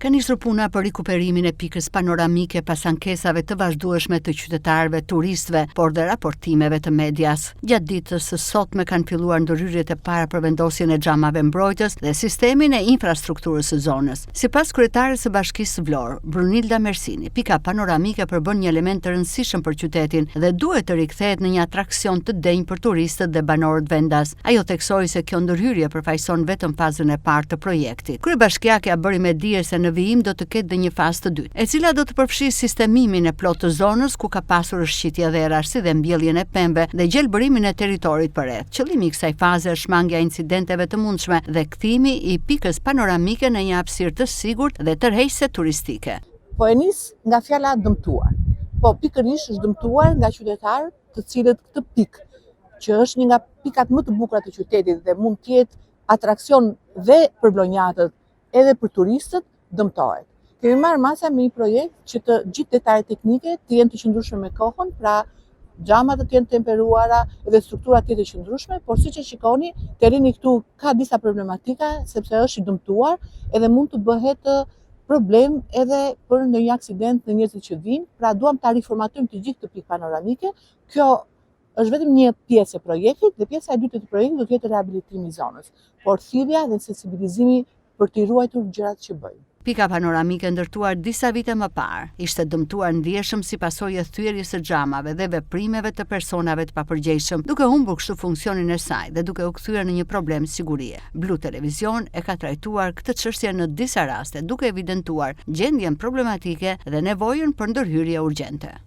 Ka nisur puna për rikuperimin e pikës panoramike pas ankesave të vazhdueshme të qytetarëve, turistëve, por dhe raportimeve të medias. Gjatë ditës së sotme kanë filluar ndërhyrjet e para për vendosjen e xhamave mbrojtës dhe sistemin e infrastrukturës së zonës. Sipas kryetares së Bashkisë Vlorë, Brunilda Mersini, pika panoramike përbën një element të rëndësishëm për qytetin dhe duhet të rikthehet në një atraksion të denjë për turistët dhe banorët vendas. Ajo theksoi se kjo ndërhyrje përfaqëson vetëm fazën e parë të projektit. Kryebashkiakja bëri me dije se në vijim do të ketë dhe një fazë të dytë, e cila do të përfshijë sistemimin e plotë të zonës ku ka pasur rrshqitje dhera, si dhe mbjelljen e pemëve dhe gjelbërimin e territorit përreth. Qëllimi i kësaj faze është shmangja e incidenteve të mundshme dhe kthimi i pikës panoramike në një hapësirë të sigurt dhe tërheqëse turistike. Po e nis nga fjala dëmtuar. Po pikërisht është dëmtuar nga qytetarët, të cilët këtë pikë, që është një nga pikat më të bukura të qytetit dhe mund të jetë atraksion dhe për blonjatët edhe për turistët, dëmtohet. Kemi marrë masa me një projekt që të gjithë detajet teknike të jenë të qëndrueshme me kohën, pra xhamat të jenë temperuara dhe strukturat të jenë të qëndrueshme, por siç e shikoni, terreni këtu ka disa problematika sepse është i dëmtuar edhe mund të bëhet problem edhe për ndonjë aksident në njerëzit që vinë, pra duam ta riformatojmë të gjithë këtë pikë panoramike. Kjo është vetëm një pjesë e projektit dhe pjesa e dytë e projektit do të jetë rehabilitimi i zonës, por thirrja dhe sensibilizimi për të ruajtur gjërat që bëjmë. Pika panoramike ndërtuar disa vite më parë ishte dëmtuar ndjeshëm si pasojë e thyerjes së xhamave dhe veprimeve të personave të papërgjegjshëm, duke humbur kështu funksionin e saj dhe duke u kthyer në një problem sigurie. Blu Televizion e ka trajtuar këtë çështje në disa raste, duke evidentuar gjendjen problematike dhe nevojën për ndërhyrje urgjente.